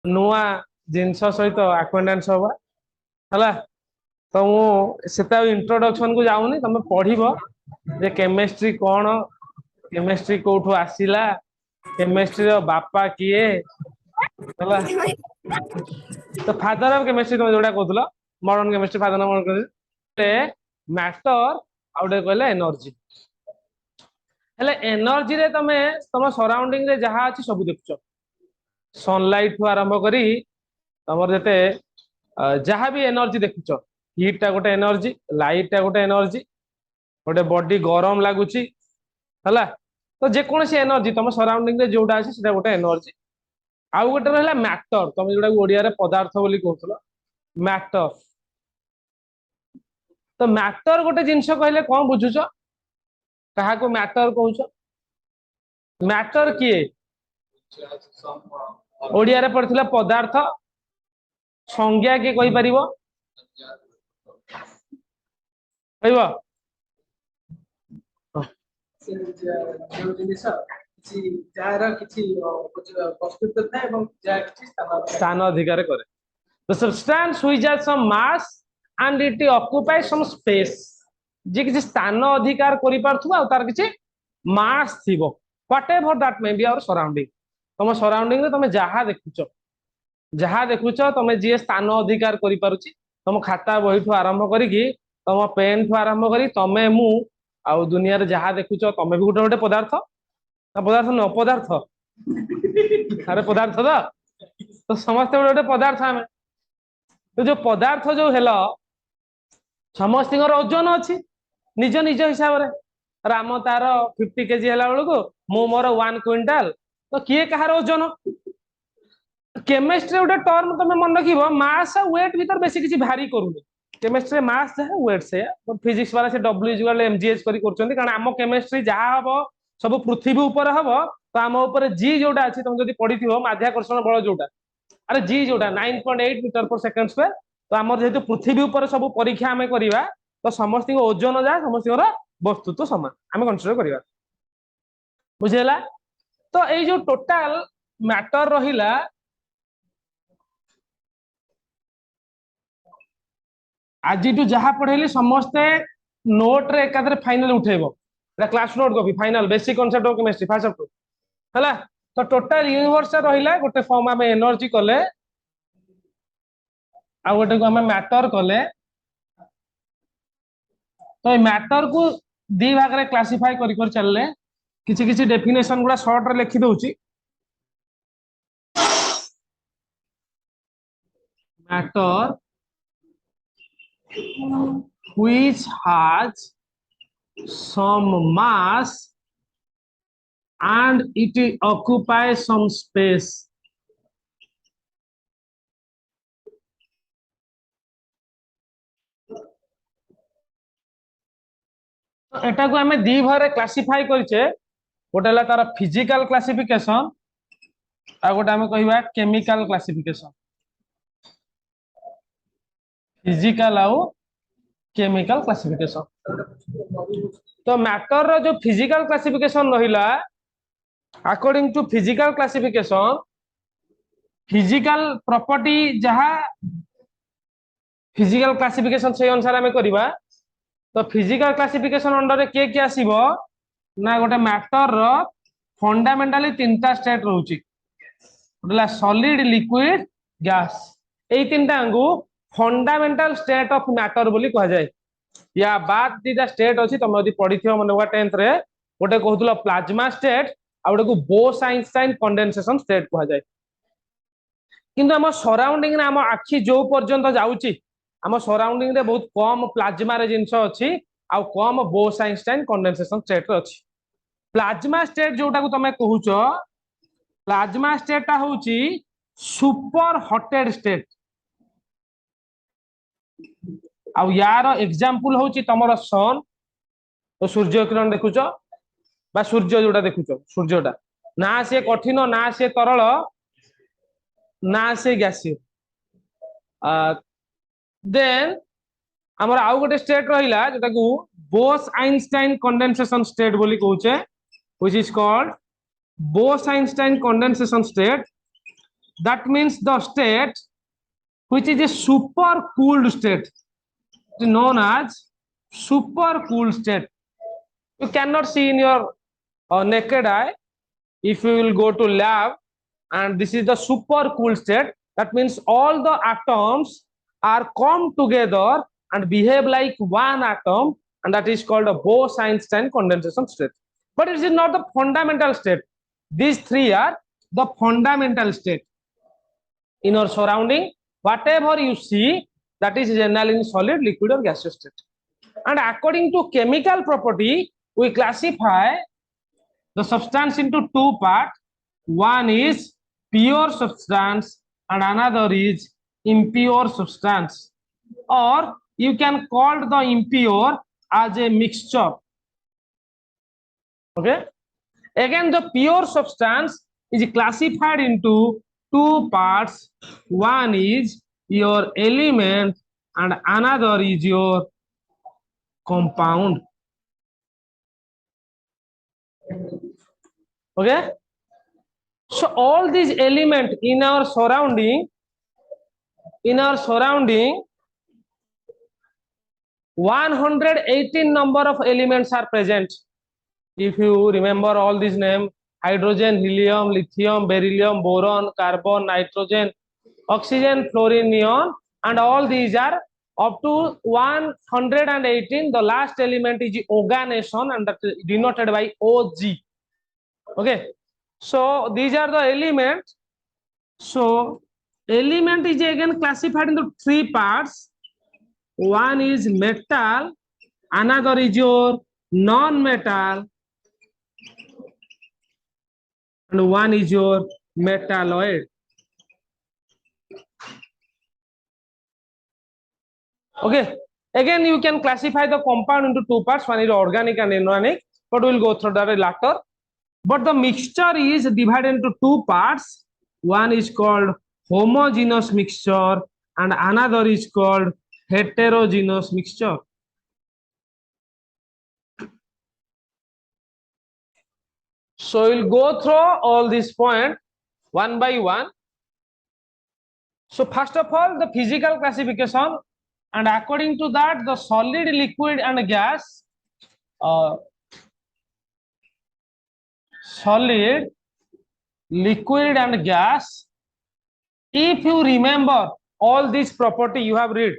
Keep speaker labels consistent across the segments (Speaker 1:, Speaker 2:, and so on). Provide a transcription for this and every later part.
Speaker 1: नुआ जिनस सहित अक्वेंटेंस हवा हला। तो मुझे इंट्रोडक्शन को जाऊनी तुम पढ़िबो जे केमिस्ट्री कौन, केमिस्ट्री कोठू आसिला, केमिस्ट्री रो बापा किए हला। तो फादर ऑफ केमिस्ट्री तुम जोड़ा कहथलो modern chemistry father of modern chemistry matter आउटे कहले एनर्जी। हेले एनर्जी रे तमे तुम सराउंडिंग रे जहाँ अछि सब देखुछ। सनलाइट ठू आरंभ करी तमर जते जहाँ भी एनर्जी देखुछ, हीट टा गोटे एनर्जी, लाइट टा गोटे एनर्जी, गोटे बॉडी गरम लगुची हला। तो जेकोसी एनर्जी तुम सराउंडिंग रे जोड़ा अछि सेटा गोटे एनर्जी। आउ गोटे रहला मैटर, तुम जोड़ा ओडिया रे पदार्थ बोली कहथलो मैटर। तो मैटर गोटे जिनस कहले कौन बुझुछ, कहा को मैटर कहउछ? मैटर किए ओडिया रे पढ़िथिला पदार्थ, संज्ञा के कहि परिबो कहबो स्थान अधिकार करे। The substance which has some mass and it occupies some space, जे किसी स्थान अधिकार करि पारथुवा तार किसी मास थिबो, whatever that may be our surrounding। तुम सराउंडिंग रे तुम जहाँ देखुच तुम जी स्थान अधिकार करि पारुची, तुम खाता बही ठू आरंभ करी तुम पेन ठू आरंभ करी तमे मु आउ दुनिया रे जहाँ देखुच तमे भी गोटे गोटे पदार्थ, पदार्थ न पदार्थ अरे पदार्थ तो समस्त गोटे गोटे पदार्थ आमे। तो जो पदार्थ जो हेलो समस्त ओजन अच्छी निज निज हिसाब रे। राम तार 50 केजी हेला बेलू मु मोर 1 क्विंटाल, तो किए कहार ओजन। केमिस्ट्री गोटे टर्म तुम मन रखिबो मास और वेट भीतर बेसी किसी भारी करूनी। केमिस्ट्री मास है वेट से, फिजिक्स वाला से डब्ल्यू इक्वल एमजीएच करी करछन्ती, कारण आम केमिस्ट्री जहाँ हबो सब पृथ्वी ऊपर हबो। तो आम ऊपर जी जोटा अछि तुम जदि पढ़िथिबो माध्याकर्षण बल जोटा, अरे जी जोटा 9.8 मीटर पर सेकंड स्क्वायर। तो आमर जेहेतु पृथ्वी ऊपर सब परीक्षा आमे करिवा, तो समस्त ओजन जा समस्त वस्तुत्व समान आमे कंसीडर करिवा, बुझेला। तो एई जो टोटल मैटर रहिला आज जहाँ पढ़ेली समस्ते नोट रे एकादरे फाइनल उठेबो, class note copy final basic concept of chemistry first of हला। तो टोटल यूनिवर्स रहिला गोटे फॉर्म आमे एनर्जी कले आ गोटे को आमे मैटर कले। तो मैटर को दी भाग रे क्लासिफाई करि कर चलले, किछि किछि डेफिनेशन गुडा शॉर्ट रे लिखि दउची। Matter which has some mass and it occupies some space। तो एटा को हमें दी भाग क्लासिफाई करछे, गोटे हला तार फिजिकल क्लासिफिकेशन आ गोटे हमें कहबा केमिकल क्लासिफिकेशन। फिजिकल आउ केमिकल क्लासिफिकेशन। तो मैटर रो जो फिजिकल क्लासिफिकेशन रहिला, according to physical classification physical property जहाँ फिजिकल क्लासिफिकेशन से अनुसार हमें करबा। तो फिजिकल क्लासिफिकेशन अंडर के के आसीबो ना, गोटे मैटर रो फंडामेंटली तीनटा स्टेट रहउची, गोटेला सॉलिड लिक्विड गैस। एई तीनटा को फंडामेंटल स्टेट ऑफ मैटर बोली कहा जाए। या बाद दीटा स्टेट अछि तुम यदि पढ़िथियो मन 10th रे, गोटे कहथुलो प्लाज्मा स्टेट आ गोटे को बोस-आइंस्टाइन कंडेंसेशन स्टेट कहा जाए। किंतु हम सराउंडिंग रे हम आखि जो पर्यंत जाउची, हम सराउंडिंग रे बहुत कम प्लाज्मा रे जिंस अछि आ कम बोस-आइंस्टाइन कंडेंसेशन स्टेट रे अछि। प्लाज्मा स्टेट जोटा को तमे कहूचो, प्लाज्मा स्टेट होउची सुपर हॉटेड स्टेट। आउ यार एग्जांपल होउची तमरो सन। तो सूर्य किरण देखुचो बा सूर्य जोटा देखुचो, सूर्यटा ना से कठिन ना से तरल ना से गैसीय। देन हमर आउ गोटे स्टेट रहिला जेटा को बोस-आइंस्टाइन कंडेंसेशन स्टेट बोली कहूचे, which is called Bose Einstein condensation state. that means the state which is a super cooled state is known as super cool state. You cannot see in your naked eye. If you will go to lab and this is the super cool state, that means all the atoms are come together and behave like one atom, and that is called a Bose-Einstein condensation state. But it is not the fundamental state. These three are the fundamental state. In our surrounding, whatever you see, that is generally in solid, liquid or gaseous state. And according to chemical property, we classify the substance into two parts. One is pure substance and another is impure substance, or you can call the impure as a mixture. Okay, again the pure substance is classified into two parts. One is your element and another is your compound. Okay, so all these elements in our surrounding 118 number of elements are present. If you remember all these names: hydrogen, helium, lithium, beryllium, boron, carbon, nitrogen, oxygen, fluorine, neon, and all these are up to 118. The last element is oxidation and that is denoted by OG. Okay, so these are the elements. So element is again classified into three parts. One is metal, another is your non-metal, and one is your metalloid. Okay, again you can classify the compound into two parts. One is organic and inorganic, but we'll go through that later. But the mixture is divided into two parts. One is called homogeneous mixture and another is called heterogeneous mixture. So we'll go through all these points one by one. So first of all, the physical classification, and according to that, the solid, liquid, and gas. Solid, liquid, and gas. If you remember all these property you have read,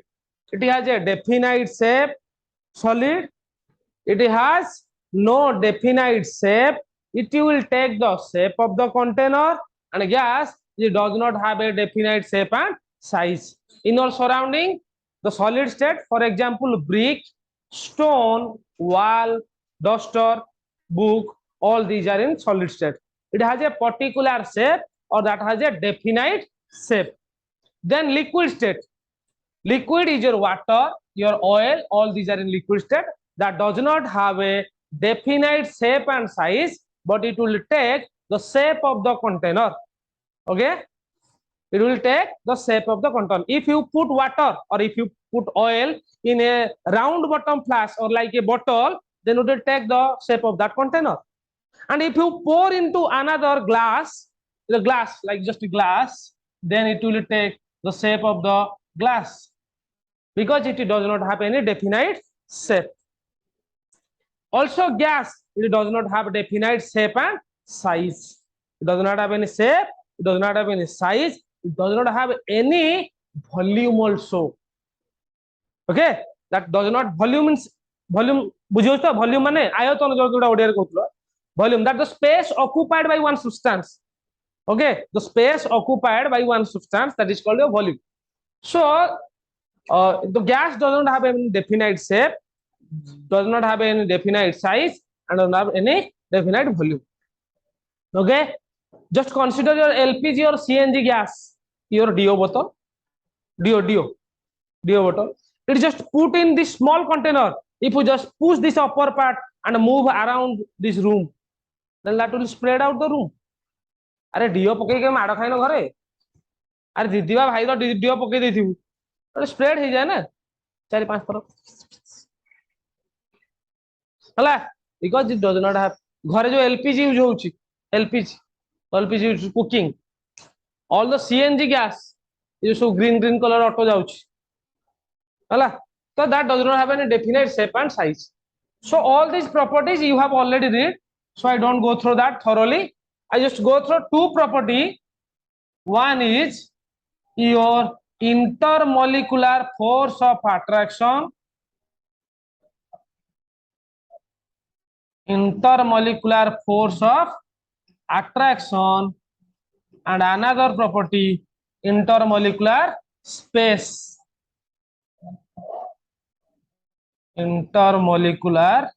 Speaker 1: it has a definite shape. Solid, it has no definite shape. It will take the shape of the container, and gas, it does not have a definite shape and size. In our surrounding, the solid state, for example, brick, stone, wall, duster, book, all these are in solid state. It has a particular shape or that has a definite shape. Then liquid state. Liquid is your water, your oil, all these are in liquid state. That does not have a definite shape and size, but it will take the shape of the container. Okay, it will take the shape of the container. If you put water or if you put oil in a round bottom flask or like a bottle, then it will take the shape of that container. And if you pour into another glass, the glass, like just a glass, then it will take the shape of the glass because it does not have any definite shape. Also gas, it does not have a definite shape and size. It does not have any shape, it does not have any size, it does not have any volume also. Okay, that does not, volume means volume, बुझियो तो volume माने आयतन जोटा Odia कहउतलो. Volume, that the space occupied by one substance. Okay, the space occupied by one substance, that is called a volume. So the gas does not have any definite shape, does not have any definite size, and does not have any definite volume. Okay, just consider your LPG or CNG gas, your DO bottle, DO bottle. It is just put in this small container. If you just push this upper part and move around this room, then that will spread out the room. अरे do पकई के माड़ खाइन घरे, अरे दीदीवा भाई तो do पकई देथिबु, तो spread हो जाए ना 4-5 थर हला, because it does not have. घरे जो एलपीजी यूज होउची, LPG use cooking, all the CNG gas, you show green color auto जाउछि हला, so that does not have any definite shape and size. So all these properties you have already read, so I don't go through that thoroughly. I just go through two property. One is your intermolecular force of attraction, intermolecular force of attraction, and another property, intermolecular space, intermolecular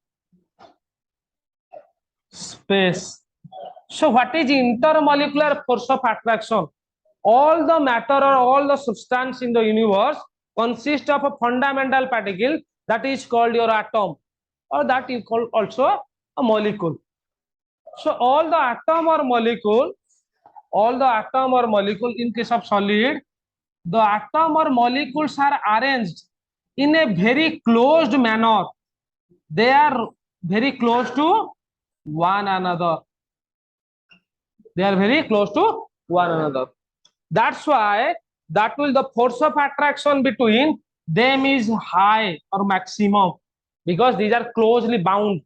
Speaker 1: space. So what is intermolecular force of attraction? All the matter or all the substance in the universe consist of a fundamental particle that is called your atom, or that is called also a molecule. So all the atom or molecule, all the atom or molecule in case of solid, the atom or molecules are arranged in a very closed manner. They are very close to one another. They are very close to one another. That's why that will the force of attraction between them is high or maximum, because these are closely bound.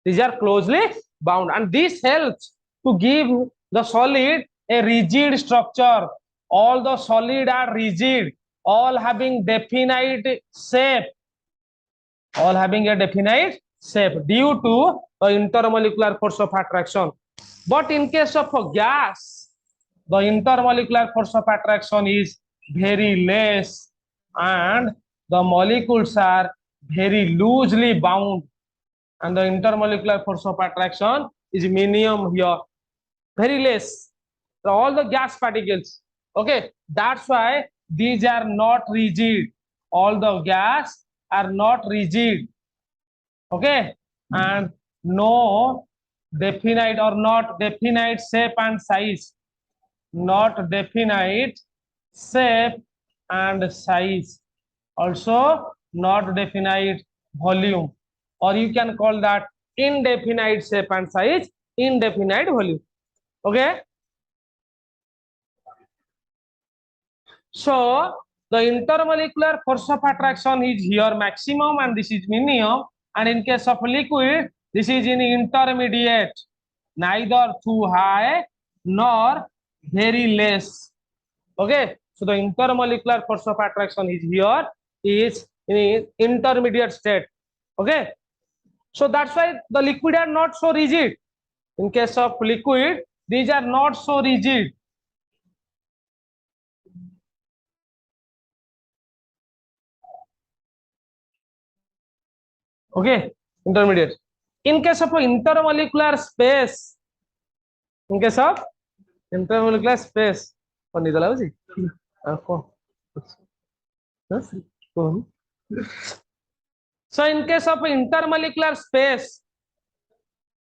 Speaker 1: These are closely bound, and this helps to give the solid a rigid structure. All the solid are rigid, all having definite shape, all having a definite shape due to the intermolecular force of attraction. But in case of a gas, the intermolecular force of attraction is very less, and the molecules are very loosely bound, and the intermolecular force of attraction is minimum here, very less. So all the gas particles, okay, that's why these are not rigid. All the gas are not rigid, okay, and no definite or not definite shape and size, not definite shape and size, also not definite volume, or you can call that indefinite shape and size, indefinite volume, okay. So the intermolecular force of attraction is here maximum and this is minimum, and in case of liquid this is in intermediate, neither too high nor very less, okay. So the intermolecular force of attraction is here, is in intermediate state, okay. So that's why the liquid are not so rigid. In case of liquid, these are not so rigid, okay, intermediate. In case of intermolecular space, in case of intermolecular space, so in case of intermolecular space,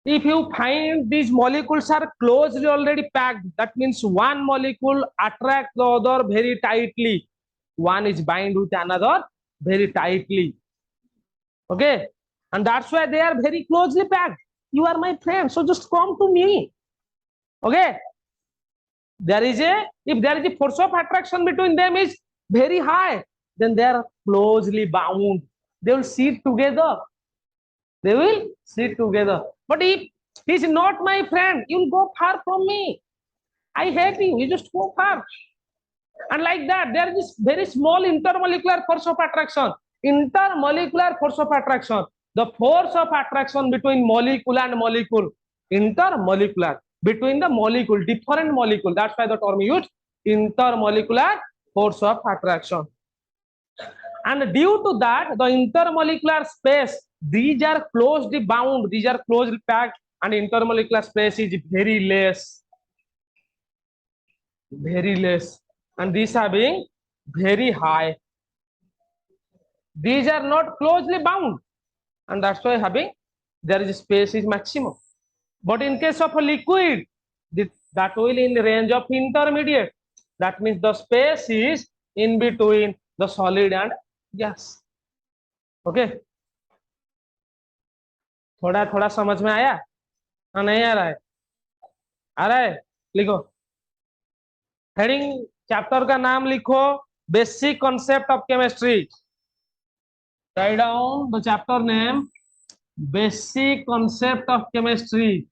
Speaker 1: if you find these molecules are closely already packed, that means one molecule attracts the other very tightly, one is bind with another very tightly, okay, and that's why they are very closely packed. You are my friend, so just come to me, okay. There is a, if there is a force of attraction between them is very high, then they are closely bound, they will sit together, they will sit together. But if he's not my friend, you'll go far from me, I hate you, you just go far. And like that, there is this very small intermolecular force of attraction. Intermolecular force of attraction, the force of attraction between molecule and molecule, intermolecular, between the molecule, different molecule, that's why the term used, intermolecular force of attraction. And due to that, the intermolecular space, these are closely bound, these are closely packed, and intermolecular space is very less, very less, and these are being very high. These are not closely bound, and that's why having there is space is maximum. But in case of a liquid, that will in the range of intermediate. That means the space is in between the solid and gas. Okay, थोड़ा थोड़ा समझ में आया, हाँ नहीं आ रहा है, आ रहा है, लिखो। हेडिंग चैप्टर का नाम लिखो, basic concept of chemistry. Write down the chapter name, basic concept of chemistry.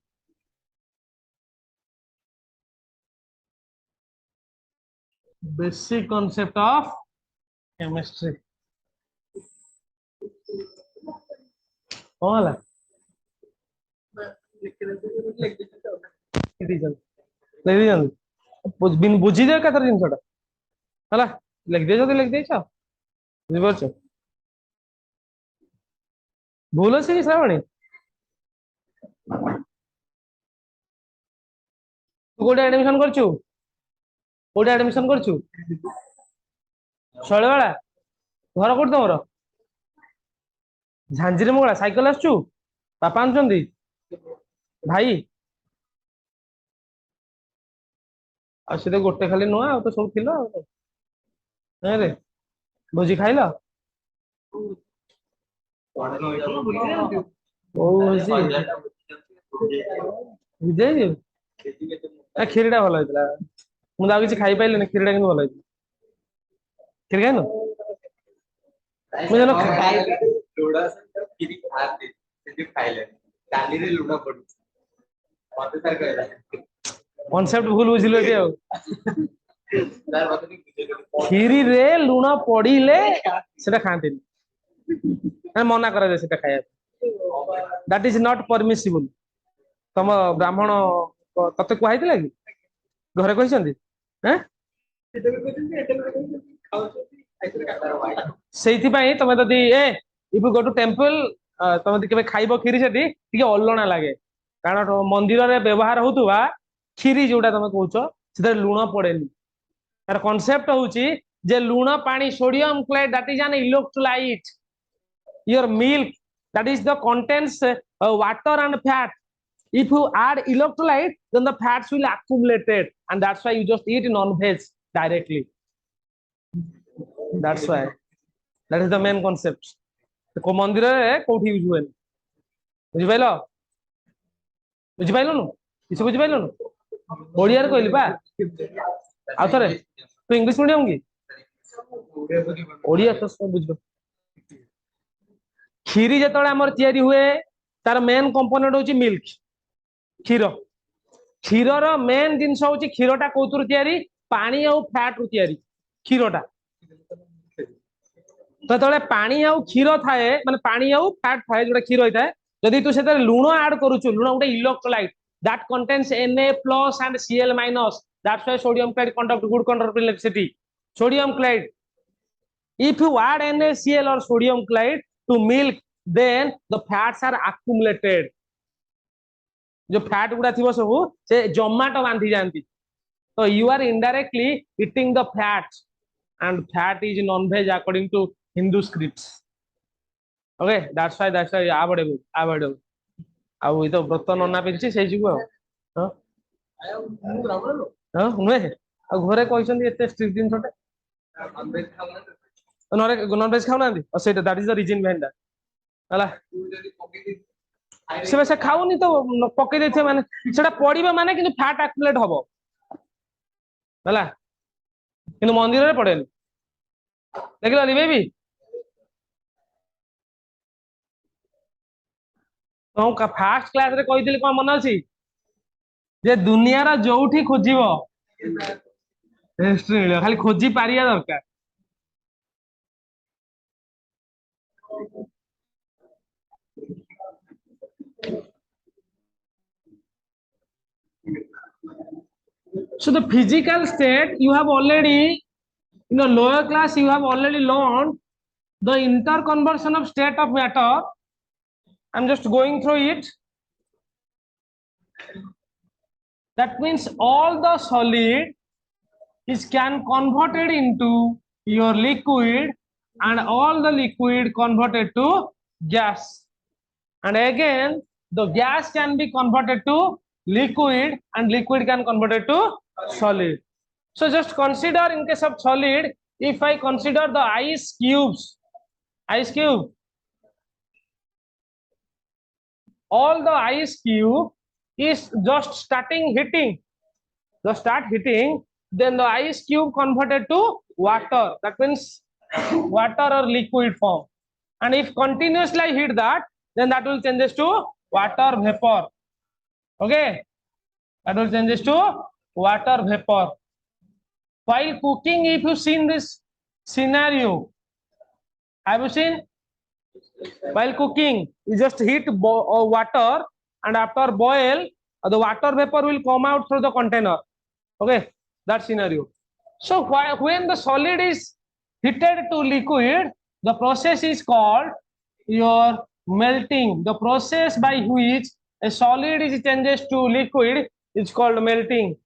Speaker 1: Basic concept of chemistry कौन है? बुझी दे एकाथर जिनसा है लिख दे लिख देच बुझीपार भूल अच्छे कि श्रावणी तू कोटे एडमिशन करछु कोटे एडमिशन करछु शैलवाला घर कोट तुम झांझीरे मुगला साइकेल आसचु बापा आनुचंदी भाई आ गोटे खाली नुआ तो सब थिल रे भोजी खाइल बुझे क्षीरी टा भल होता मुझे किसी खाई पाइल क्षीरी टा भल होता क्षीरी खाइन कॉन्सेप्ट भूल बुझिल क्षीरी रे लुण पड़े से खाती मना करा जाए खाया दैट इज नॉट परमिसिबल तुम ब्राह्मण तते कहई कि घरे कहते से तुम जदि if you go to temple तुम के खाइब क्षीरी से अलणा लगे कारण मंदिर में व्यवहार होता क्षीरी जोटा तुम कौच से लुण पड़े तार कॉन्सेप्ट होची जे लुण पानी sodium chloride that is an electrolyte your milk that is the contents water and fat if you add electrolyte then the fats will accumulated and that's why you just eat non-veg directly that's why that is the main concept को मंदिर रे कोठी use हुए बुझि pilo किसी बुझि pilo Odia रे कहली बा आ थरे तू इंग्लिश मीडियम की ओडिया तो सब बुझ क्षीरी जो आमर तैयारी हुए तार मेन कंपोनेंट होची मिल्क क्षीर क्षीरर मेन जिनस होची क्षीरटा कोथुर तैयारी पानी और फैट रु तैयारी क्षीरटा तो तळे पानी और क्षीर थाए माने पानी और फैट थाए जोटा क्षीर होता है जदि तू सेते लुण ऐड करूछु लुण गोटे electrolyte that contains Na plus and Cl minus that's why sodium chloride conduct good conductor electricity sodium chloride if you add NaCl or sodium chloride to milk then the fats are accumulated जो fat गुड़ा थी सब से जोमाटो बांधी जाती तो you are indirectly eating the fat and fat is non-veg according to Hindu scripts okay that's why avoidable ଆଉ ଏ ତ ବ୍ରତ ନନା ପିରିଛି ସେଇ ଯୋଗୁ ଆଉ ନୁହେଁ ଆଉ ଘରେ କହିଛନ୍ତି ଏତେ ଷ୍ଟ୍ରିକ୍ଟ ଜିନିଷଟେ ନନଭେଜ ଖାଉନାହାନ୍ତି ଆଉ ସେଇଟା that is the reason behind that ହେଲା ସେ ଖାଉନି ତ ପକେଇ ଦେଇଥିବେ ମାନେ ସେଟା ପଡିବ ମାନେ କିନ୍ତୁ ଫ୍ୟାଟ ଆକ୍ୟୁମୁଲେଟ ହବ ହେଲା କିନ୍ତୁ ମନ୍ଦିରରେ ପଡେନି ଦେଖିଲ ବେବି फास्ट क्लास रे कही कौन मन अच्छी जे दुनियार जोठी खोजिब हिस्ट्री मिल खाली खोजी पारिया दरकार so the physical state you have already in the lower class you have already learned the interconversion of state of matter I'm just going through it that means all the solid is can converted into your liquid and all the liquid converted to gas and again the gas can be converted to liquid and liquid can converted to solid so just consider in case of solid if I consider the ice cube all the ice cube is just start hitting then the ice cube converted to water. That means water or liquid form. And if continuously I heat that, then that will changes to water vapor. Okay, that will changes to water vapor. While cooking, if you seen this scenario, have you seen? While cooking, you just heat water, and after boil, the water vapor will come out through the container. Okay, that scenario. So when the solid is heated to liquid, the process is called your melting. The process by which a solid is changes to liquid is called melting,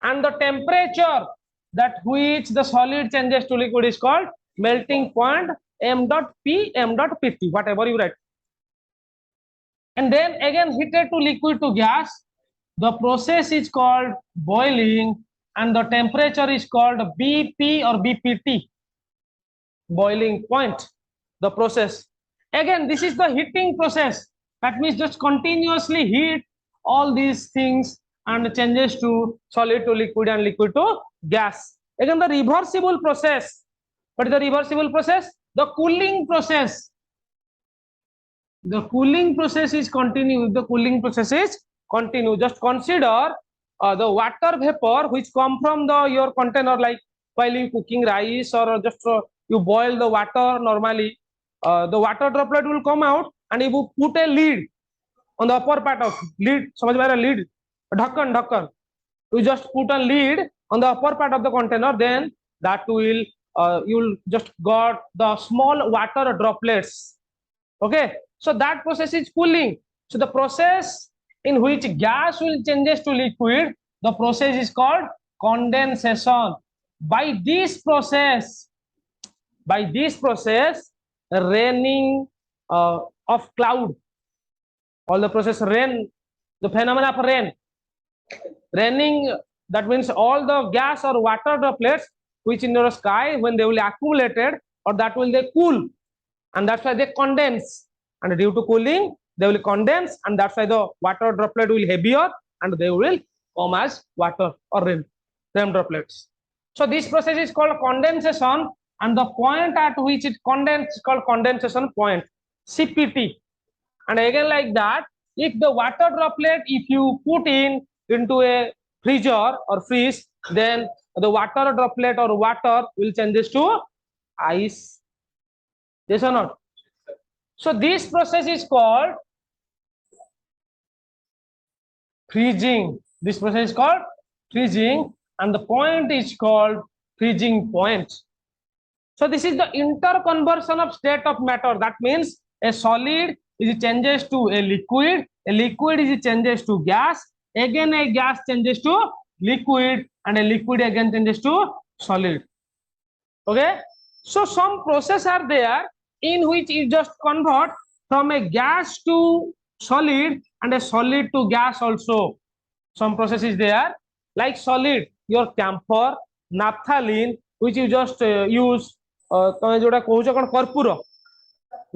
Speaker 1: and the temperature that which the solid changes to liquid is called melting point. M dot P, M dot PT, whatever you write. And then again heated to liquid to gas, the process is called boiling, and the temperature is called BP or BPT, boiling point, the process. Again, this is the heating process. That means just continuously heat all these things and changes to solid to liquid and liquid to gas. Again, the reversible process. What is the reversible process? The cooling process. The cooling process is continue. The cooling process is continue. Just consider the water vapor which come from the your container, like while you cooking rice or just you boil the water normally. The water droplet will come out, and if you put a lid on the upper part of lid, समझ में आ रहा है lid, ढक्कन, you just put a lid on the upper part of the container, then that will you'll just got the small water droplets. Okay, so that process is cooling. So the process in which gas will changes to liquid, the process is called condensation. By this process, raining of cloud, all the process rain, the phenomena of rain, raining, that means all the gas or water droplets which in your sky, when they will accumulated, or that will they cool, and that's why they condense, and due to cooling they will condense, and that's why the water droplet will heavier and they will come as water or rain droplets. So this process is called condensation, and the point at which it condenses is called condensation point, CPT. And again like that, if the water droplet, if you put into a freezer or freeze, then the water droplet or water will changes to ice. Yes or not? So this process is called freezing. This process is called freezing, and the point is called freezing point. So this is the interconversion of state of matter. That means a solid is changes to a liquid is changes to gas, again a gas changes to liquid, and a liquid again changes to solid. Okay, so some process are there in which you just convert from a gas to solid and a solid to gas also. Some process is there, like solid, your camphor, naphthalene, which you just use, कर्पूर,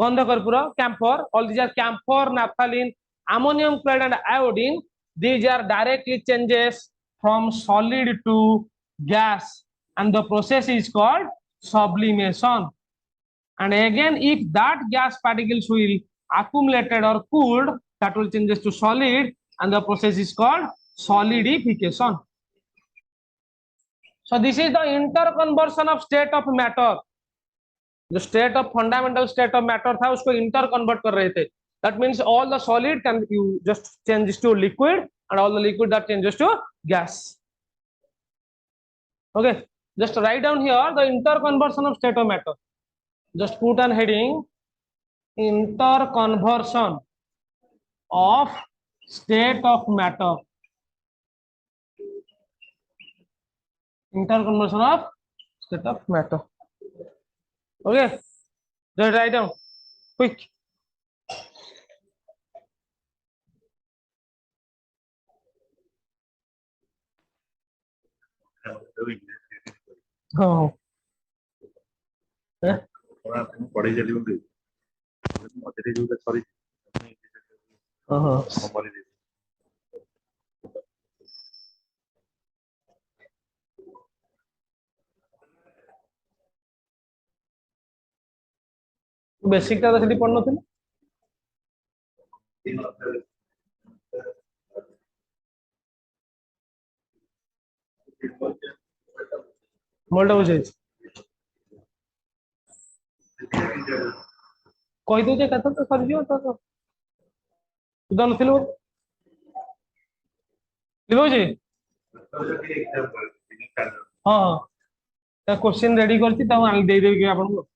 Speaker 1: गंध कर्पूर, camphor, all these are camphor, naphthalene, ammonium chloride and iodine. These are directly changes from solid to gas, and the process is called sublimation. And again, if that gas particles will accumulated or cooled, that will changes to solid, and the process is called solidification. So this is the interconversion of state of matter. जो state of fundamental state of matter था उसको inter convert कर रहे थे. That means all the solid can you just changes to liquid, and all the liquid that changes to gas. Okay, just write down here the interconversion of state of matter. Just put an heading, interconversion of state of matter. Interconversion of state of matter. Okay, just write down quick. Oh.
Speaker 2: पढ़ी चली होंगी मधुरे जो sorry
Speaker 1: basic टा तो सेठी पढ़ नथिल मोलटा बुझे कहि दो जे कथा तो सर जियो तो तू नथिल लिबो जी हां ता क्वेश्चन रेडी करछि ता आल दे देबी आपन को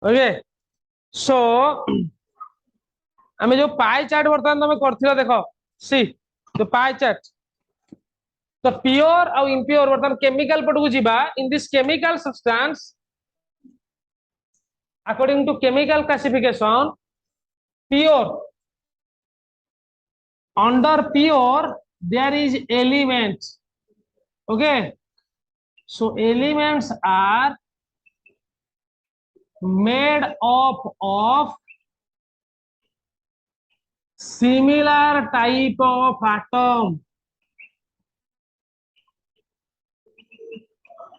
Speaker 1: ओके सो आमे जो पाई चार्ट वर्तमान तमे करथिला देखो सी जो पाई चार्ट तो प्योर और इम्प्योर वर्तमान केमिकल पट को जीवा in this chemical substance according to chemical classification pure under pure there is elements okay so elements are made up of similar type of atom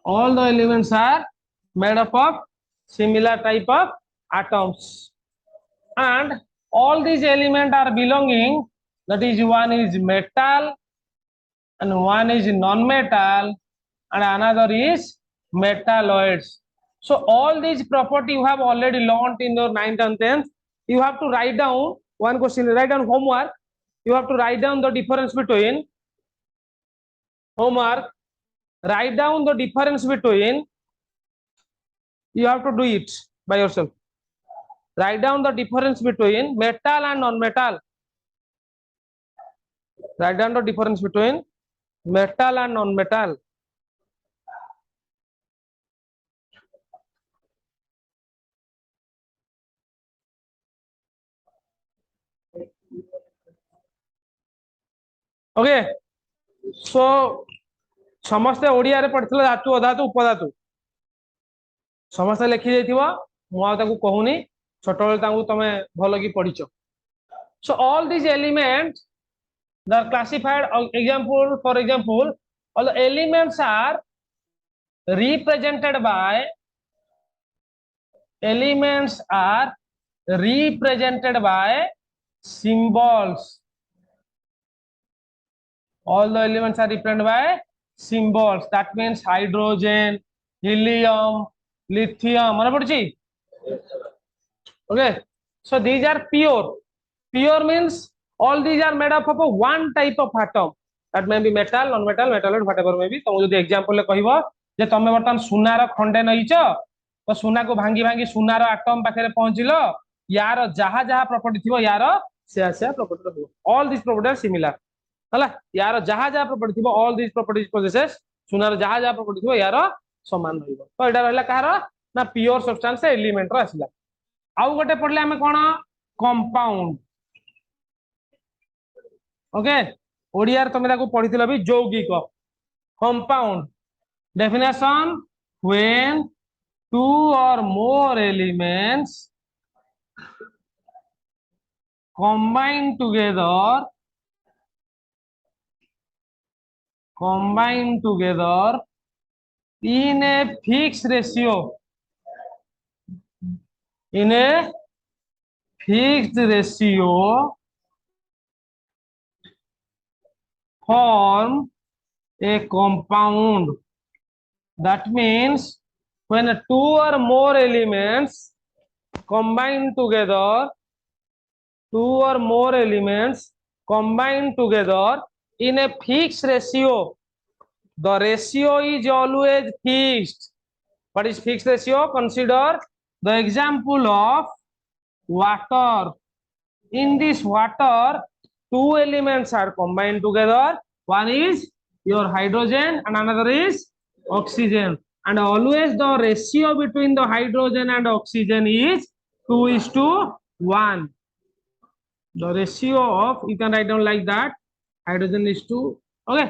Speaker 1: all the elements are made up of similar type of atoms and all these elements are belonging that is one is metal and one is non-metal and another is metalloids so all these property you have already learned in your 9th and 10th you have to write down one question write down homework you have to write down the difference between homework write down the difference between you have to do it by yourself write down the difference between metal and non-metal write down the difference between metal and non-metal okay so समस्ते ओडिया रे पढ़थिले धातु अधातु उपधातु समस्ते लिखि देथिबो मु आ ताकू कहूनी छोट bell ताकू तमे भलो की पढिचो so all these elements they are classified example for example all the elements are represented by symbols all the elements are represented by symbols that means hydrogen helium lithium mane padchi okay so these are pure means all these are made up of one type of atom that may be metal non-metal metalloid whatever may be तुम जदि example ले कहबो जे तमे बर्तमान सुनार खंडे नइचो तो सुना को भांगी भांगी सुनार एटम पाखे पहुंचलो यार जहा जहा प्रॉपर्टी थिबो यार से प्रॉपर्टी रहबो all these properties are similar हला यार जहा जहा प्रॉपर्टी थिबो all these properties possesses सुनार जहा जहा प्रॉपर्टी थिबो यार समान रहइबो तो एटा रहला कहार ना प्योर सब्सटेंस एलिमेंट रा आसिला आउ गोटे पढ़ले हमें कोन कंपाउंड ओके ओडिया रे तमे ताको पढिथिलो भी यौगिक compound definition when two or more elements combine together in a fixed ratio form a compound that means when two or more elements combine together in a fixed ratio the ratio is always fixed what is fixed ratio consider the example of water in this water two elements are combined together one is your hydrogen and another is oxygen and always the ratio between the hydrogen and oxygen is 2:1 the ratio of you can write down like that hydrogen is 2 okay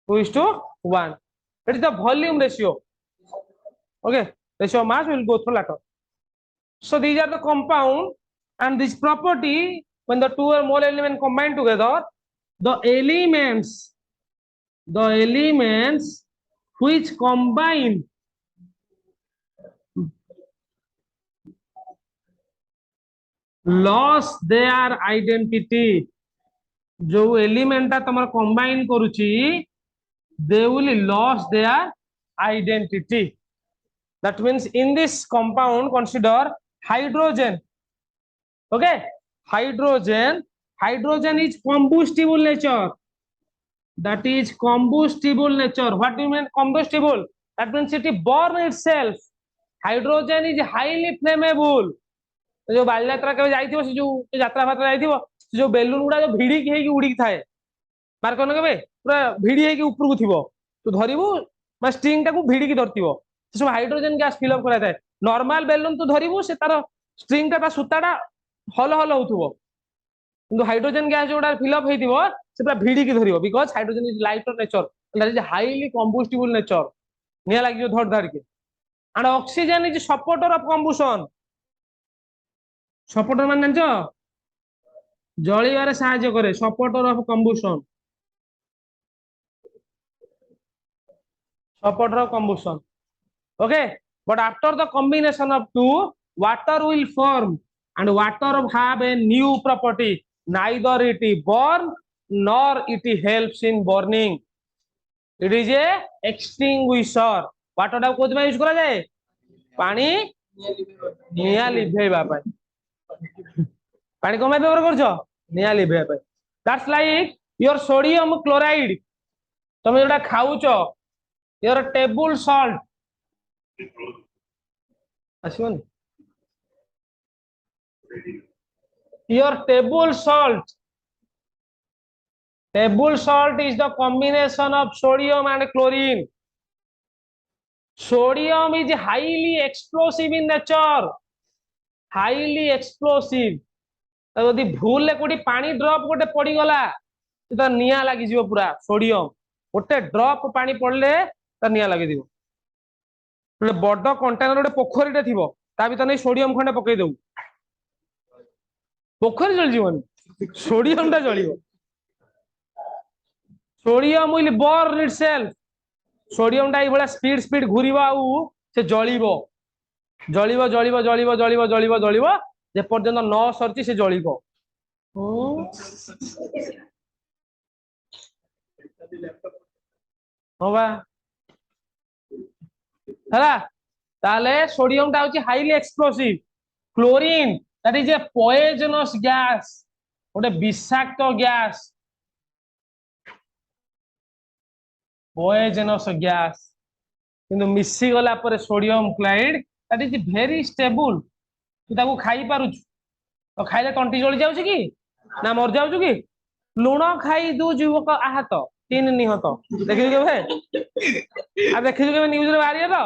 Speaker 1: 2:1 it is the volume ratio okay ratio of mass will go through later so these are the compound And this property, when the two or more elements combine together, the elements which combine lost their identity. जो element तुम combine करुची they will lose their identity. That means in this compound consider hydrogen. Okay, hydrogen is combustible nature. That is combustible nature. What do you mean combustible? That means it burn itself. Hydrogen is highly flammable. जो बाल यात्रा के जाइथिबो से जो यात्रा फात्रा जाइथिबो जो balloon गुडा जो भिड़ी के हेकी उड़ी थाए मार कोन केबे पूरा भिड़ी हेकी ऊपर को थिबो तो धरिबो बा स्ट्रिंग टाको भिड़ी की धरतिबो से सब हाइड्रोजन गैस फिल अप करा थाए नॉर्मल बेलून तो धरिबो से तार स्ट्रिंग टा सुताटा हल हल होथबो किंतु हाइड्रोजन गैस जोडा फिल अप हेतिबो से पूरा भिड़ी की धरिबो because hydrogen is lighter nature that is highly combustible nature निया लागियो धड़ धड़ के and oxygen is supporter of combustion supporter मान जान जलिबारे साहाय्य करे supporter of combustion okay but after the combination of two water will form and water have a new property neither it burn nor it helps in burning it is a extinguisher water टा कोज में use करा जाए पानी निया लिभेबा पाई पानी कोमे व्यवहार करछो निया लिभेबा पाई that's like your sodium chloride तुम जोटा खाउछो योर टेबल सॉल्ट आसिबन your table salt is the combination of sodium and chlorine. Sodium is highly explosive in nature, highly explosive. यदि भूल कोटी पानी ड्रॉप गोटे पड़ी गला तो निया लगी जीव पूरा सोडियम गोटे ड्रॉप पानी पड़ले तो निया लगी जीव बड़ कंटेनर गोटे पोखरी थी ता भीतर नहीं सोडियम खंडे पकई दऊ पोखरी जल जीवन सोडियम टा जलियो sodium will burn itself sodium टा ये स्पीड घूरिबो आउ से जलिबो जलिबो जलिबो जलिबो जलिबो जलिबो जलिबो जे पर्यंत न सरची से जलिबो होबा हला ताले सोडियम टा होची highly explosive chlorine that is a poisonous gas ओटे विषाक्त गैस पॉइजनस गैस किंतु मिसी गला पर sodium chloride that is very stable तू ताको खाई पारुछ तो खाइले तंटी जଳି जाउछ कि ना मर जाउछ कि लुण खाई दु युवक आहत तीन निहत देखि केबे आ देखि केबे न्यूज रे बाहरी तो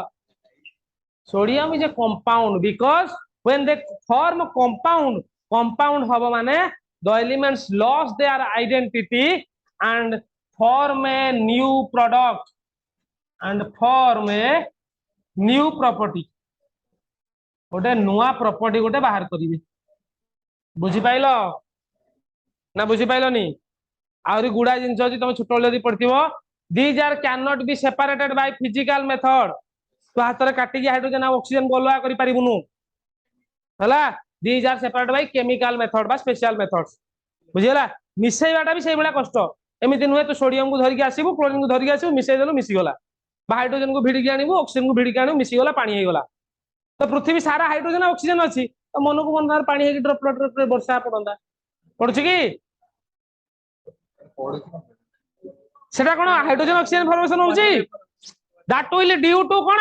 Speaker 1: sodium is a compound because when they form compound हबो माने the elements loss their identity and form a new product and form a new property गोटे नुआ प्रॉपर्टी गोटे बाहर करिवे बुझी पाइलो ना बुझी पाइलोनी आउरी गुडा जिंस अछि तुम छोट जदी पड़थिबो these are can not be separated by physical method तो हाथ रे काटी के हाइड्रोजन और ऑक्सीजन गोलवा करि परिबुनु हला these are separated by chemical method बा स्पेशल मेथड्स बुझिला मिसेइबाटा भी सेइ बडा कष्ट एमिति नुहे तो सोडियम को धरिक आसीबु क्लोरीन को धरिक आसीबु मिसेइ देलु मिसी गला बा हाइड्रोजन को भिड़ी के आनिबु ऑक्सीजन को भिड़ी के आनिबु मिसी गला पानी हे गला तो पृथ्वी सारा हाइड्रोजन ऑक्सीजन अच्छी तो मन को मन पानी है ड्रॉपलेट वर्षा पड़ता पड़ुछि कि सेटा कोन हाइड्रोजन ऑक्सीजन फॉर्मेशन होछि दैट विल ड्यू टू कोन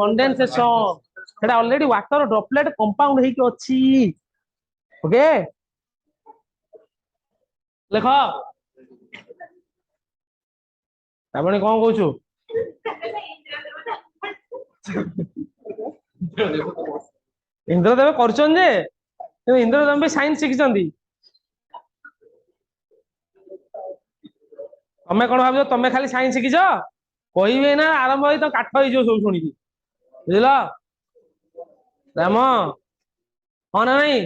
Speaker 1: कंडेंसेशन सेटा ऑलरेडी वाटर ड्रॉपलेट कंपाउंड हे कि अछि ओके देखो आपने कौन कहू इंद्रदेव करछन जे इंद्रदेव भी साइंस शिखिछंती तमे कोन भाबजो तमे खाली साइंस शिखिछ कहबे ना आरंभ होई तो काठ होई जो सब सुनी बुझलो राम हां ना नहीं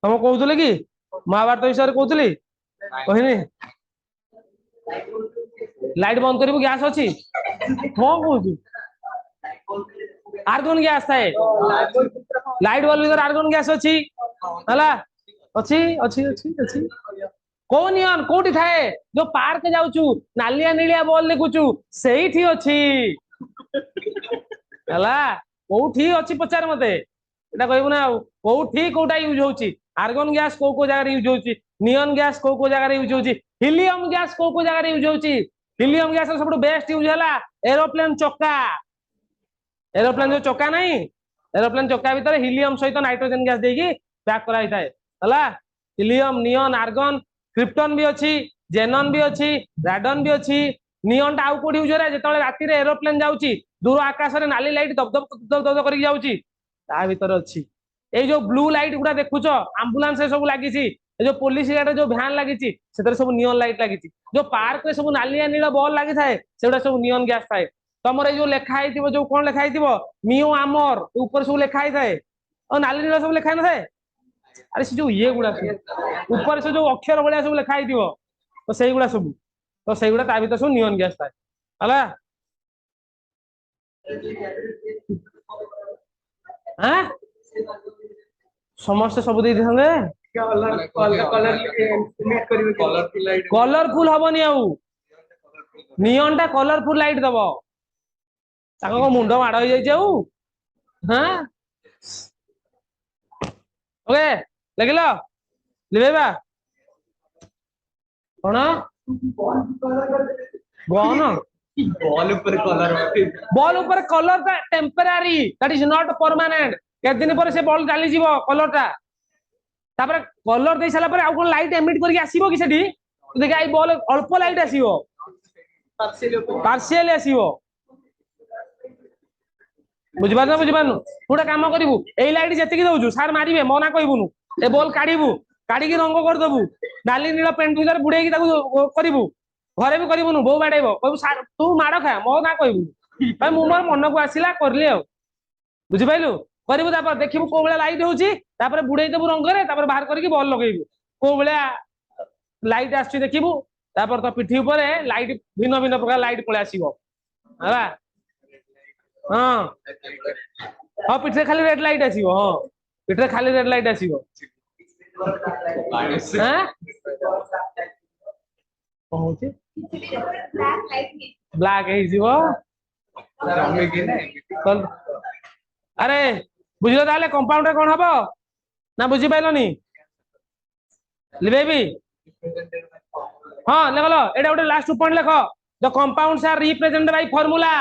Speaker 1: तुम कहूले कि महाभारत विषय कहूली कहनी लाइट बंद करू गैस अच्छी कौन कहू आर्गन गैस थाए लाइट बल्ब भीतर आर्गन गैस अच्छी है अच्छी अच्छी अच्छी अच्छी को नियन कोठी थाए जो पार्क जाऊचु नालिया नीलिया बॉल देखुचु सेठी अच्छी हला कोठी अच्छी पचार मते एटा कहबो ना कोठी कोटा यूज होची आर्गन गैस को जगह यूज होची नियन गैस को जगह यूज होची हीलियम गैस को जगह यूज होची हीलियम गैस सब बेस्ट यूज है एरोप्लेन चक्का एरोप्लेन जो चक्का नहीं एरोप्लेन चक्का भीतर हीलियम सहित नाइट्रोजन गैस देकी पैक कराई थाए हला हीलियम नियन आर्गन क्रिप्टन भी अच्छी जेनन भी अच्छी राडन भी अच्छी नियन टा आउ कोठी यूज है जेतले राती रे एरोप्लेन जाउची दूर आकाश रे नाली लाइट दबदब दबदब करके जाउची ता भीतर अच्छी ए जो ब्लू लाइट गुडा देखुचो एम्बुलेंस सब लागिची जो पुलिस गाड़ी जो भ्यान लगी सब नियन लाइट लगी जो पार्क में सब नालिया नील बॉल लगी थाए से सब नियन गैस थाए तुम जो लिखाई जो कौन लिखाई मिओ आमर ऊपर सब लिखाई थाए और नाली नील सब लिखाई न थाए अरे से जो ये गुड़ा ऊपर से जो अक्षर भाया सब लिखाई तो से गुड़ा सब तो से गुड़ा ता भीतर सब नियन गैस थाए हला हां समस्त सब दे दिसंदे कलरफुल हबनी आउ नियन टा कलरफुल लाइट दब ताको मुंड माड़ हो जाई आउ हां ओके लगिल लिवेबा कौन बॉन बॉल ऊपर कलर टा temporary that is not permanent के दिन पर से बॉल चली जीवो कलर टा तापर कलर दे साला पर आ कोन लाइट एमिट करके आसीबो कि सेठी देख आई बॉल अल्प लाइट आसीबो पार्शियल आसीबो बुझिबान गोटे काम करिवु एई लाइट जति दउछु सार मारिबे मना कहबुनु ए बॉल काढिबु काढी की रंग कर दबु नाली नीला पेंट भीतर बुडे की ताकू करिवु घरे भी करिवुनु बो बाडेबो कहबु सार तू मार खा मो ना कहबुनु भाई मु मोर मन को आसीला करली आ बुझि पाइलु करिवु तापर देखिबु को बेला लाइट होउची तापर बुडे देबु रंग रे तापर बाहर करके बॉल लगेबु को बेला लाइट आछि देखिबु तापर तो पिठी ऊपर लाइट भिन्न भिन्न प्रकार लाइट पळे आसीबो हला हां हां पिठरे खाली रेड लाइट आसीबो हां पिठरे खाली रेड लाइट आसीबो हां पहुंचे ब्लैक है जीवो अरे बुझिलो ताले कंपाउंड कोन हबो ना बुझि पाइलोनी लिबेबी हां लेखलो एटा गोटे लास्ट पॉइंट लेखो the compounds are represented by formula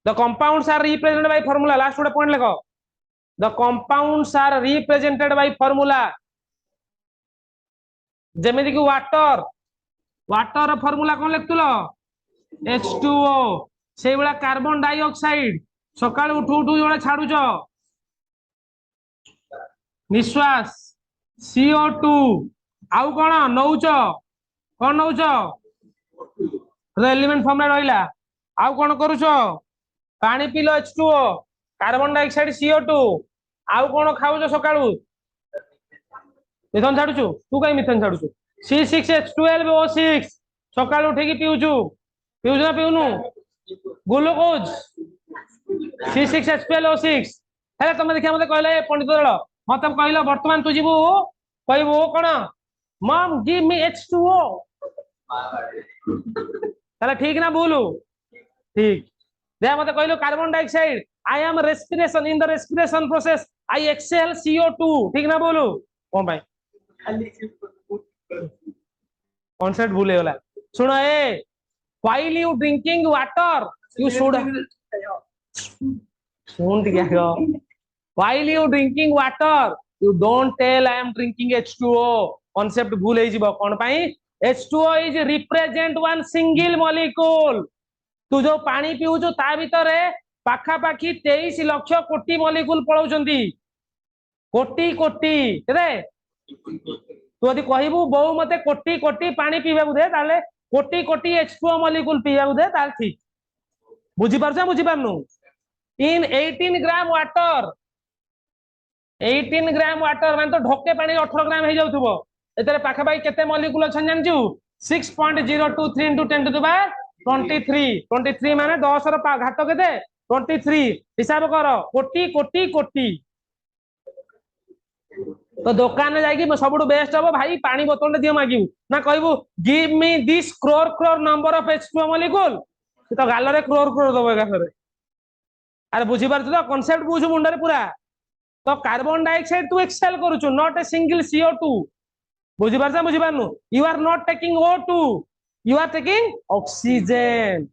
Speaker 1: the compounds are represented by formula last गोटे पॉइंट लेखो the compounds are represented by formula जेमेदि कि वाटर वाटर फार्मूला कोन लिखतुलो H2O से बड़ा कार्बन डाइऑक्साइड सकाळ उठू उठू जोडे छाडुचो निश्वास CO2 आउ कोन नौचो कोन नौचो एलिमेंट फॉर्म रे रहिला आउ कोन करूचो पानी पीलो H2O कार्बन डाइऑक्साइड CO2 आउ कोन खाउचो सकाळू मिथेन छाडुचु तू काई मिथेन छाडुचु C6H12O6 सकाळू उठी की पिउचु पिउचु ना पिउनु ग्लूकोज C6H12O6 हेले तुम देखिया मते कहले पंडित दल मते कहलो वर्तमान तू जीवु कहबो कोन मम गिव मी H2O ताले ठीक ना बोलू ठीक दे मते कहलो carbon dioxide I am respiration in the respiration process I exhale CO2 ठीक ना बोलू कोन भाई कॉन्सेप्ट भूल गला सुनो ए while you drinking water you should सुन दिया while you drinking water you don't tell I am drinking H2O concept भूल हे जिवो कोन पई H2O is represent one single molecule तू जो पानी पिउचो ता भीतर पाखा पाखी 23 लाख कोटी मॉलिक्यूल पळौचंती कोटी कोटी रे तू यदि कहबू बहु मते कोटी कोटी पानी पीबा दे ताले कोटी कोटी H2O मॉलिक्यूल पीबा दे ताल ठीक बुझी पारछ बुझी पारनु इन 18 ग्राम वाटर 18 ग्राम वाटर मान तो ढोके पानी 18 ग्राम हो जाउथबो एतरे पाखा पाई केते molecule अछन जानजु 6.023 into 10 to the power 23 माने 10 रो घात केते 23 हिसाब कर कोटी कोटी कोटी तो दुकान जाइए सब बेस्ट हम भाई पानी बोतल दियो मागिबू ना कहबू give me this crore number of H2O molecule तो गाल रे क्रोर दबो एकाथरे अरे बुझी पारछ तो कांसेप्ट बुझ मुंडरे पूरा तो कार्बन डाइऑक्साइड तू एक्सेल करूछु नॉट ए सिंगल CO2 बुझी पारछ बुझी पारनु you are not taking O2 you are taking oxygen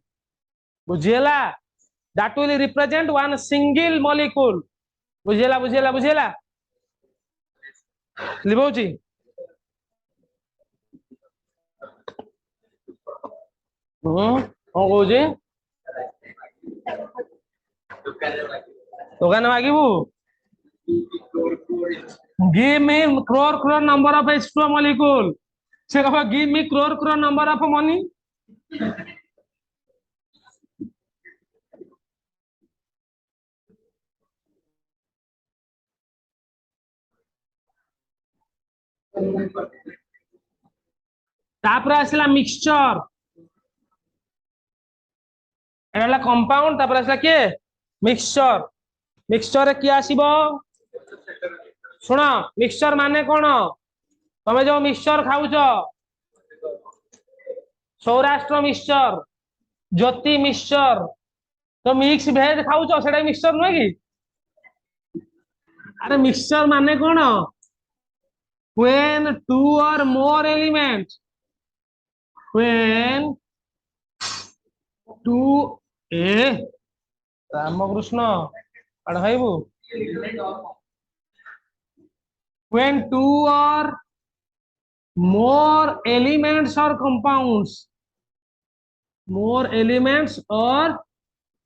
Speaker 1: बुझियला that will represent one single molecule बुझियला बुझियला बुझियला लिबौची कौची दुकान मागिबू give me crore number of H2O molecule से कह give me crore number of money तापर आसला मिक्सचर एला कंपाउंड तापर आसला के मिक्सचर मिक्सचर किए आसीबो सुनो मिक्सचर माने कोन तमे जो मिक्सचर खाउछ सौराष्ट्र मिक्सचर ज्योति मिक्सचर तो मिक्स भेज खाउछ सेटा मिक्सचर नुहे कि अरे मिक्सचर माने कोन when two or more elements when two Ramakrishna पढ़ाइबू when two or more elements or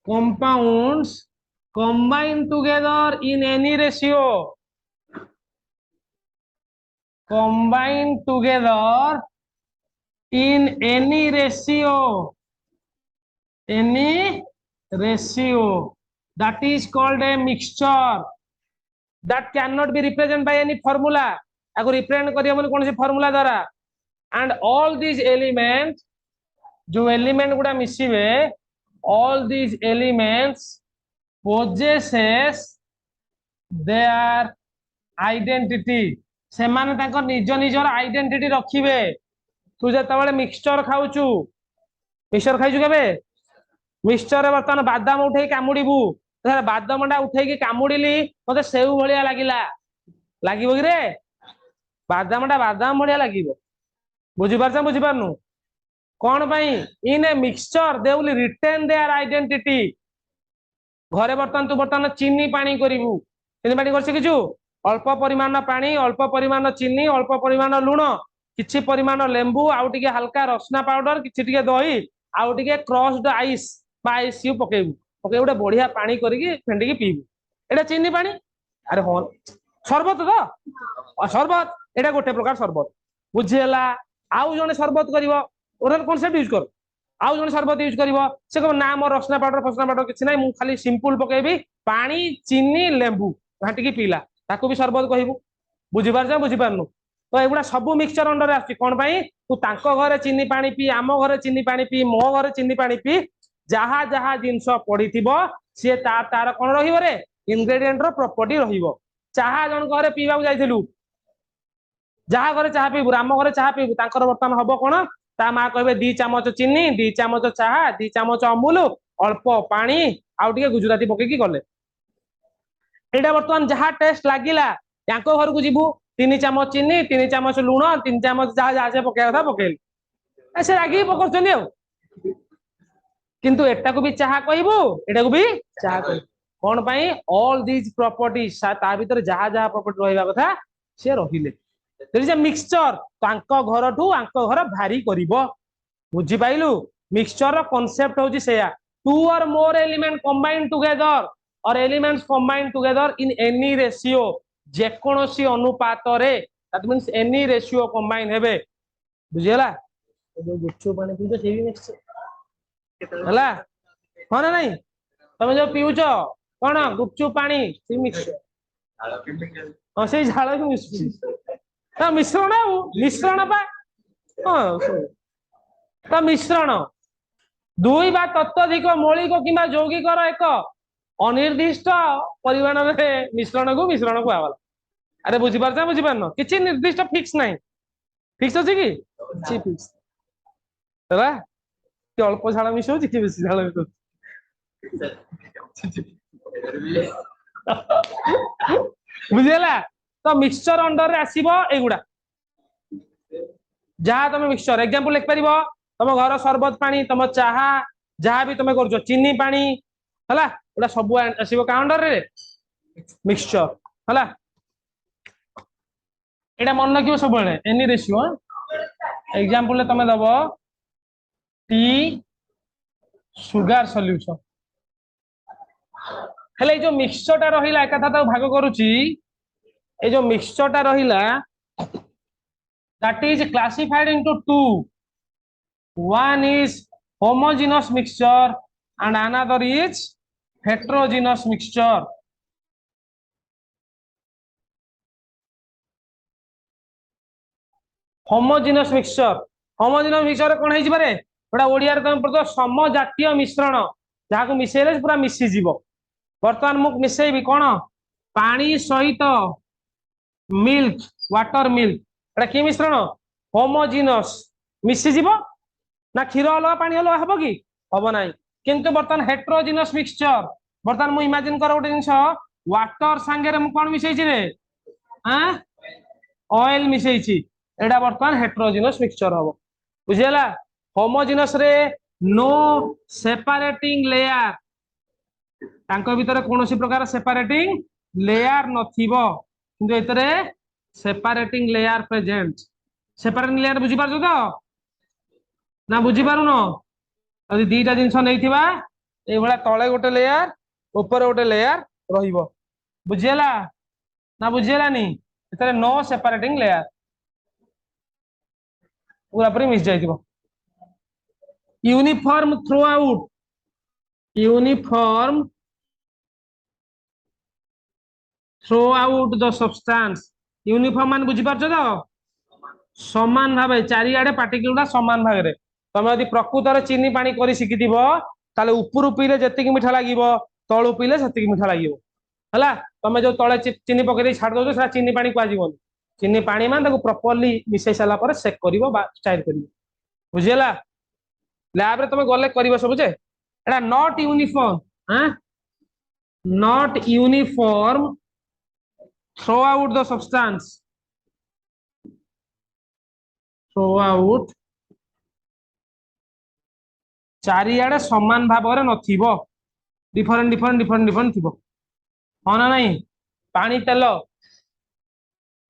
Speaker 1: compounds combine together in any ratio any ratio that is called a mixture that cannot be represented by any formula आको represent करिया माने कोन से formula द्वारा and all these elements जो element गुडा मिसिबे all these elements possesses their identity से माने ताको निज निजर आइडेंटिटी रखिबे तू जतबेले मिक्सचर खाउचू मिक्सचर खाइचू केबे मिक्सचर बर्तन बादाम उठे कामुड़ीबू बादामटा उठे कामुड़िली मते सेउ भलिया लागिला लागिबो कि रे बादामटा बादाम भलिया लागिबो बुझी पारछ बुझी पारनु कोन पई in a mixture they will retain their identity घरे बर्तन तू बर्तन चीनी पानी करिवू चीनी पानी कर सिकिचू अल्प परिमाण पानी अल्प परिमाण चीनी अल्प परिमाण लुण किछि परिमाण लेंबू आउ टिके हल्का रसना पाउडर किछि टिके दही आउ टिके क्रश्ड आइस बा आइस यू पकेबू पके उडे बढ़िया पानी करिकि फेंडिकि पीबू एटा चीनी पानी अरे हो शरबत तो शरबत एटा गोटे प्रकार शरबत बुझिला आउ जने शरबत करिवो ओरल कांसेप्ट यूज कर आउ जने शरबत यूज करिवो से को ना मोर रसना पाउडर किछि नै मु खाली सिंपल पकेबी पानी चीनी लेंबू घाटिकि पीला ताको भी शरबत कहबू बुझी पारछ बुझी पारनु तो एगुडा सब मिक्सचर अंडर आछि कोन पई तू तांको घरे चीनी पानी पी आमो घरे चीनी पानी पी मो घरे चीनी पानी पी जहा जहा जिंस पड़ीथिबो से तार कोन रहिबो रे इंग्रेडिएंट रो प्रॉपर्टी रहिबो चाहा जन घरे पीबा जाइथिलु जहा घरे चाहा पीबू राम घरे चाहा पीबू तांकर वर्तमान हबो कोन ता मा कहबे 2 चमच चीनी 2 चमच चाहा 2 चमच अमूल अल्प पानी आउ टिके गुजराती पकेकी गले एटा वर्तमान जहा टेस्ट लागिला यांको घर को जीवू 3 चमच चीनी 3 चमच लुण 3 चमच जहा जहा से पकेया था पकेल ऐसे लागी पकड़छनी आ किंतु एटा को भी चाहा कहबू एटा को भी चाहा कहबू कोन पई ऑल दीज प्रॉपर्टीज ता भीतर जहा जहा प्रॉपर्टी रहिबा कथा से रहिले देयर इज अ मिक्सचर तांको घर ठू आंको घर भारी करिवो बुझी पाइलु मिक्सचर रो कांसेप्ट होची सेया two or more element combine together or elements combine together in any ratio जे कोनोसी अनुपात रे that means any ratio combine हेबे बुझियला जो गुच्छु पानी पीतो से भी मिक्सचर हला हो ना नहीं तमे जो पीउचो कोन गुच्छु पानी से मिक्सचर हाँ से झाड़ भी मिशुची तो मिश्रण मिश्रण पा हाँ तो मिश्रण दुई बा तत्वधिक मौलिक किंवा यौगिकर एक अनिर्दिष्ट परिमाण में मिश्रण को कहुगला अरे बुझीपार बुझीपार किसी निर्दिष्ट फिक्स नहीं फिक्स अच्छी कि फिक्स है कि अल्प झाड़ मिशाऊ कि बेसी झाड़ मिशाऊ बुझीगला तो मिक्सचर अंडर रे आसीबो एगुडा जहाँ तुम मिक्सचर एग्जांपल लिख पार तुम घर सरबत पानी तुम चाहा जहाँ भी तुम कर चीनी पानी है गोटा सब आसो क्या अंडर रे मिक्सचर है यहाँ मन रखियो सब एनी रेशियो एग्जांपल तुम दब टी सुगार सॉल्यूशन हेले जो मिक्सचर टा रहिला एक कथा भाग करूची ए जो मिक्सचर टा रहिला that is classified into two. One is homogeneous mixture and another is heterogeneous mixture. Homogeneous mixture कौन है बारे गोटा ओडिया तुम पढ़ सम जातीय मिश्रण जहाँ को मिसेले पूरा मिसीज बर्तमान मुझे मिसेबी कौन पानी सहित मिल्क वाटर मिल्क एटा कि मिश्रण होमोजिनस मिसीज ना क्षीर अलग पानी अलग हम कि हम ना किंतु बर्तमान हेट्रोजिनस मिक्सचर बर्तमान मुझे इमेजिन कर गोटे जिनस वाटर सांगे मुझे कौन मिसई रे ऑयल मिसई एटा बर्तमान हेट्रोजिनस मिक्सचर हम बुझीगला होमोजिनस रे नो सेपरेटिंग लेयर तांको भीतर कौन प्रकार सेपरेटिंग लेयर नथिबो किंतु एतरे separating layer present separating layer बुझी पारछो तो ना बुझी पारुन यदि दीटा जिंस नैथिबा ए भला तळे गोटे लेयर ऊपर गोटे लेयर रहिबो बुझीला ना बुझीलानी एतरे नो सेपरेटिंग लेयर पूरा पूरी मिस जाइथिबो uniform throughout uniform throughout the substance uniform मान बुझी पारछो तो समान भाव चारिआडे पार्टिकल समान भाग में तुम यदि प्रकृतर चीनी पानी कर शिखि ऊपर पीले जी मीठा लगे तलू पीले से मीठा लगे है तुम जो तले चीनी पकड़ छाड़ दो चीनी पानी कह चीनी पानी मान प्रॉपर्ली मिसई सारा सेक कर स्टाइल कर बुझीगला लैब रे तुम गले कर सबुझे एटा not uniform not uniform throughout the substance throughout चारिआडे समान भाव में नथिबो डिफरेंट डिफरेंट डिफरेंट डिफरेंट थिबो हाँ ना नहीं पानी तेल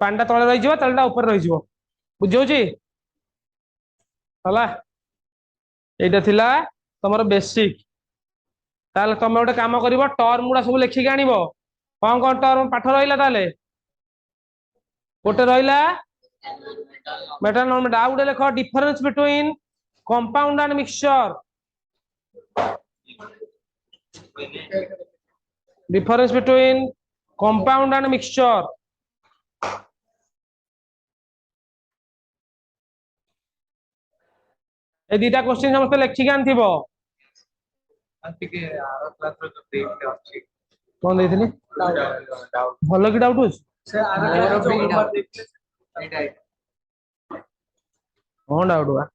Speaker 1: पानी तले रही तेलटा ऊपर रही बुझे यहाँ थिला तुम बेसिक ताले तुम गोटे काम कर टर्म गुड़ा सब लिखिक आण कौन कौन टर्म पाठ रहा गोटे रहा मेटल नॉन मेटल आउट लेख difference between compound and mixture difference between compound and mixture ए दीटा क्वेश्चन समस्त लिखिक आनी कौन देथिली भल कि डाउट कौन डाउट